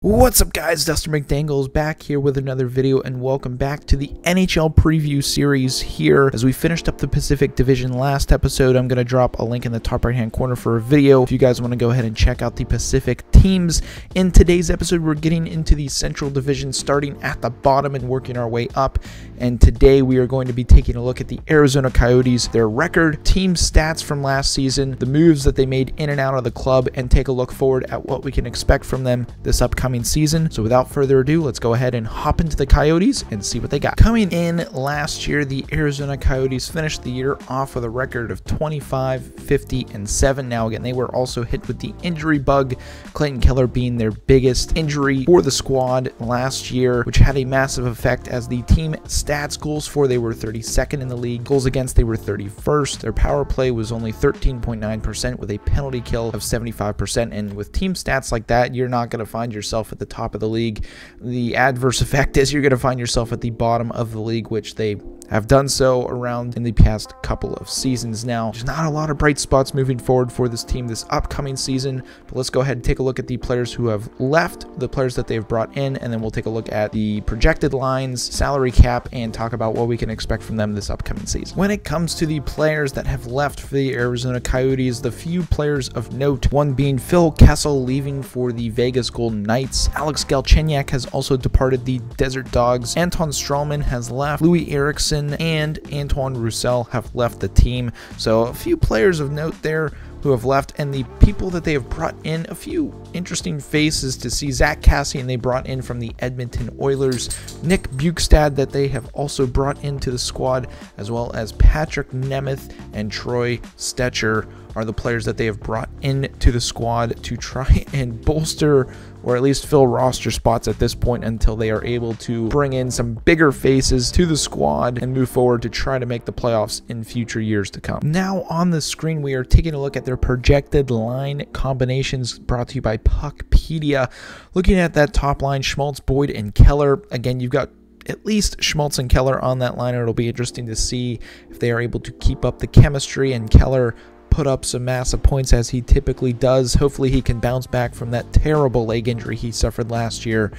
What's up guys, Dustin McDangles back here with another video, and welcome back to the NHL preview series here. As we finished up the Pacific Division last episode, I'm going to drop a link in the top right hand corner for a video if you guys want to go ahead and check out the Pacific teams. In today's episode, we're getting into the Central Division, starting at the bottom and working our way up. And today we are going to be taking a look at the Arizona Coyotes, their record, team stats from last season, the moves that they made in and out of the club, and take a look forward at what we can expect from them this upcoming season. So without further ado, let's go ahead and hop into the Coyotes and see what they got. Coming in last year, the Arizona Coyotes finished the year off with a record of 25, 50, and 7. Now again, they were also hit with the injury bug, Clayton Keller being their biggest injury for the squad last year, which had a massive effect as the team stats goals for, they were 32nd in the league. Goals against, they were 31st. Their power play was only 13.9% with a penalty kill of 75%. And with team stats like that, you're not going to find yourself at the top of the league. The adverse effect is you're going to find yourself at the bottom of the league, which they have done so around in the past couple of seasons now. There's not a lot of bright spots moving forward for this team this upcoming season, but let's go ahead and take a look at the players who have left, the players that they've brought in, and then we'll take a look at the projected lines, salary cap, and talk about what we can expect from them this upcoming season. When it comes to the players that have left for the Arizona Coyotes, the few players of note, one being Phil Kessel leaving for the Vegas Golden Knights. Alex Galchenyuk has also departed the Desert Dogs. Anton Strawman has left. Louis Eriksson and Antoine Roussel have left the team. So a few players of note there who have left, and the people that they have brought in, a few interesting faces to see. Zach Kassian they brought in from the Edmonton Oilers, Nick Bukestad that they have also brought into the squad, as well as Patrick Nemeth and Troy Stecher are the players that they have brought into the squad to try and bolster or at least fill roster spots at this point until they are able to bring in some bigger faces to the squad and move forward to try to make the playoffs in future years to come. Now on the screen, we are taking a look at their projected line combinations brought to you by Puckpedia. Looking at that top line, Schmaltz, Boyd, and Keller. Again, you've got at least Schmaltz and Keller on that line. It'll be interesting to see if they are able to keep up the chemistry and Keller put up some massive points as he typically does. Hopefully he can bounce back from that terrible leg injury he suffered last year,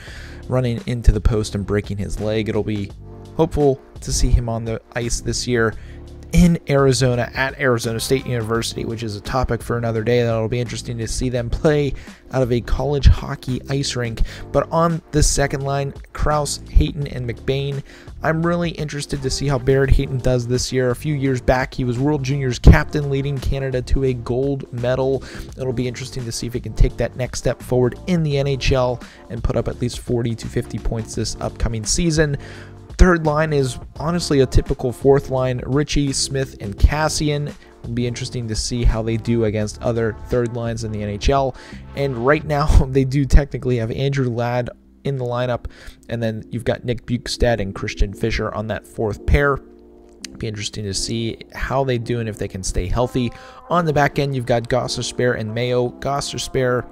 running into the post and breaking his leg. It'll be hopeful to see him on the ice this year in Arizona at Arizona State University, which is a topic for another day. That'll be interesting to see them play out of a college hockey ice rink. But on the second line, Krause, Hayton, and McBain. I'm really interested to see how Barrett Hayton does this year. A few years back, he was World Juniors captain, leading Canada to a gold medal. It'll be interesting to see if he can take that next step forward in the NHL and put up at least 40 to 50 points this upcoming season. Third line is honestly a typical fourth line. Ritchie, Smith, and Kassian. It'll be interesting to see how they do against other third lines in the NHL. And right now, they do technically have Andrew Ladd in the lineup, and then you've got Nick Bukestad and Christian Fischer on that fourth pair. It'll be interesting to see how they do and if they can stay healthy. On the back end, you've got Gostisbehere and Mayo. Gostisbehere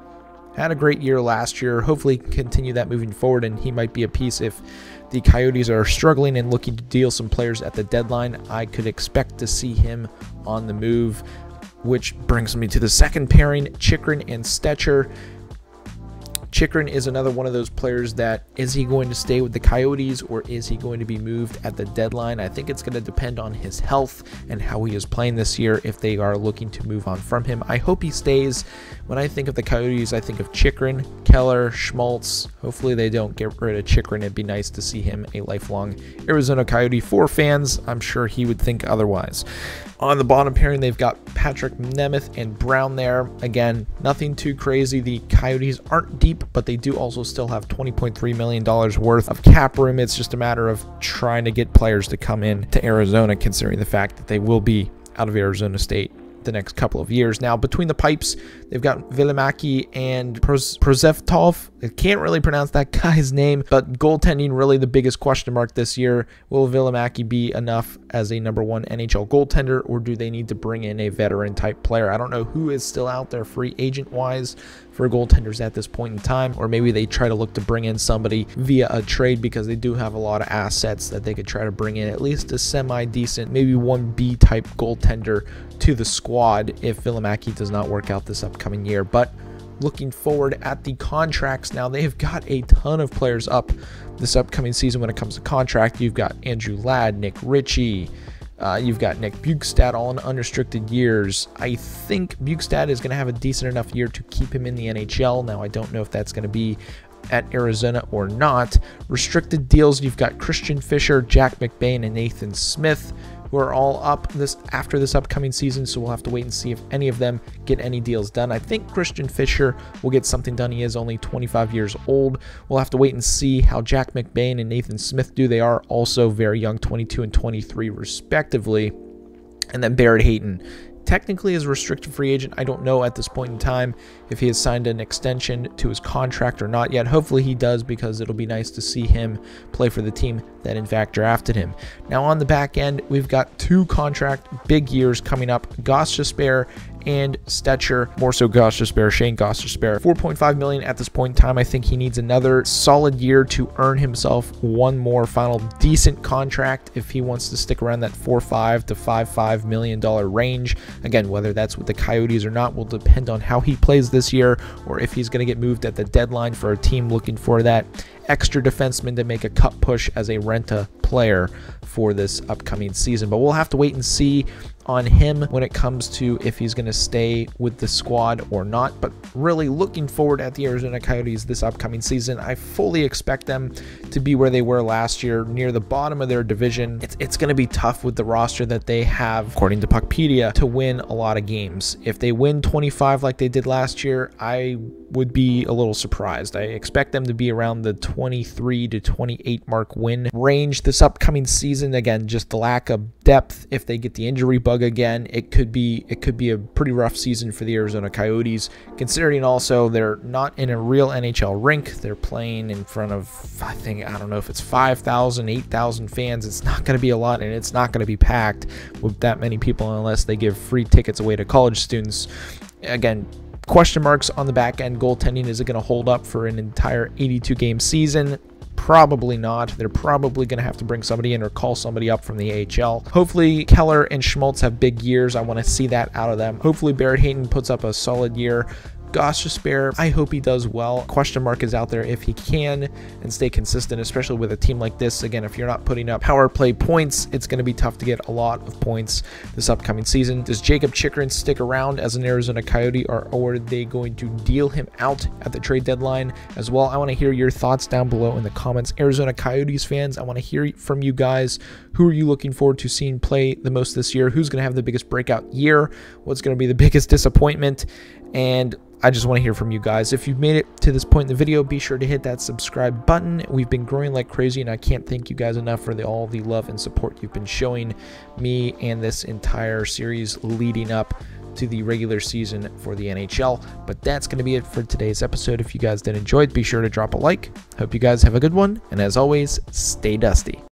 had a great year last year. Hopefully continue that moving forward, and he might be a piece if the Coyotes are struggling and looking to deal some players at the deadline. I could expect to see him on the move, which brings me to the second pairing, Chychrun and Stecher. Chychrun is another one of those players that, is he going to stay with the Coyotes or is he going to be moved at the deadline? I think it's going to depend on his health and how he is playing this year if they are looking to move on from him. I hope he stays. When I think of the Coyotes, I think of Chychrun, Keller, Schmaltz. Hopefully they don't get rid of Chychrun. It'd be nice to see him a lifelong Arizona Coyote. For fans, I'm sure he would think otherwise. On the bottom pairing, they've got Patrick Nemeth and Brown there. Again, nothing too crazy. The Coyotes aren't deep, but they do also still have $20.3 million worth of cap room. It's just a matter of trying to get players to come in to Arizona, considering the fact that they will be out of Arizona State the next couple of years. Now, between the pipes, they've got Vilimäki and Prosvetov. I can't really pronounce that guy's name, but goaltending really the biggest question mark this year. Will Vilimäki be enough as a #1 NHL goaltender, or do they need to bring in a veteran type player? I don't know who is still out there free agent wise for goaltenders at this point in time, or maybe they try to look to bring in somebody via a trade because they do have a lot of assets that they could try to bring in at least a semi-decent, maybe 1B type goaltender to the squad if Vilimäki does not work out this upcoming year. But looking forward at the contracts now, they have got a ton of players up this upcoming season when it comes to contract. You've got Andrew Ladd, Nick Ritchie, you've got Nick Bjugstad, all in unrestricted years. I think Bjugstad is going to have a decent enough year to keep him in the NHL. Now, I don't know if that's going to be at Arizona or not. Restricted deals, you've got Christian Fischer, Jack McBain, and Nathan Smith, who are all up after this upcoming season, so we'll have to wait and see if any of them get any deals done. I think Christian Fischer will get something done. He is only 25 years old. We'll have to wait and see how Jack McBain and Nathan Smith do. They are also very young, 22 and 23 respectively. And then Barrett Hayton technically is a restricted free agent. I don't know at this point in time if he has signed an extension to his contract or not yet. Hopefully he does, because it'll be nice to see him play for the team that in fact drafted him. Now on the back end, we've got two contract big years coming up. Gostisbehere and Stetcher, more so Gostisbehere, Shane Gostisbehere. $4.5 million at this point in time. I think he needs another solid year to earn himself one more final decent contract if he wants to stick around that $4.5 to $5.5 million range. Again, whether that's with the Coyotes or not will depend on how he plays this year, or if he's going to get moved at the deadline for a team looking for that extra defenseman to make a cut push as a renta player for this upcoming season. But we'll have to wait and see on him when it comes to if he's going to stay with the squad or not. But really looking forward at the Arizona Coyotes this upcoming season. I fully expect them to be where they were last year, near the bottom of their division. It's going to be tough with the roster that they have, according to Puckpedia, to win a lot of games. If they win 25 like they did last year, I would be a little surprised. I expect them to be around the 23 to 28 mark win range this upcoming season. Again, just the lack of depth. If they get the injury bug again, it could be a pretty rough season for the Arizona Coyotes, considering also they're not in a real NHL rink. They're playing in front of, I don't know if it's 5,000, 8,000 fans. It's not going to be a lot, and it's not going to be packed with that many people unless they give free tickets away to college students. Again, question marks on the back end. Goaltending, is it going to hold up for an entire 82 game season? Probably not. They're probably going to have to bring somebody in or call somebody up from the AHL. Hopefully Keller and Schmaltz have big years. I want to see that out of them. Hopefully Barrett Hayton puts up a solid year. Gostisbehere, I hope he does well. Question mark is out there if he can and stay consistent, especially with a team like this. Again, if you're not putting up power play points, it's going to be tough to get a lot of points this upcoming season. Does Jacob Chychrun stick around as an Arizona Coyote, or are they going to deal him out at the trade deadline as well? I want to hear your thoughts down below in the comments. Arizona Coyotes fans, I want to hear from you guys. Who are you looking forward to seeing play the most this year? Who's going to have the biggest breakout year? What's going to be the biggest disappointment? And I just want to hear from you guys. If you've made it to this point in the video, be sure to hit that subscribe button. We've been growing like crazy, and I can't thank you guys enough for all the love and support you've been showing me and this entire series leading up to the regular season for the NHL. But that's going to be it for today's episode. If you guys did enjoy it, be sure to drop a like. Hope you guys have a good one, and as always, stay dusty.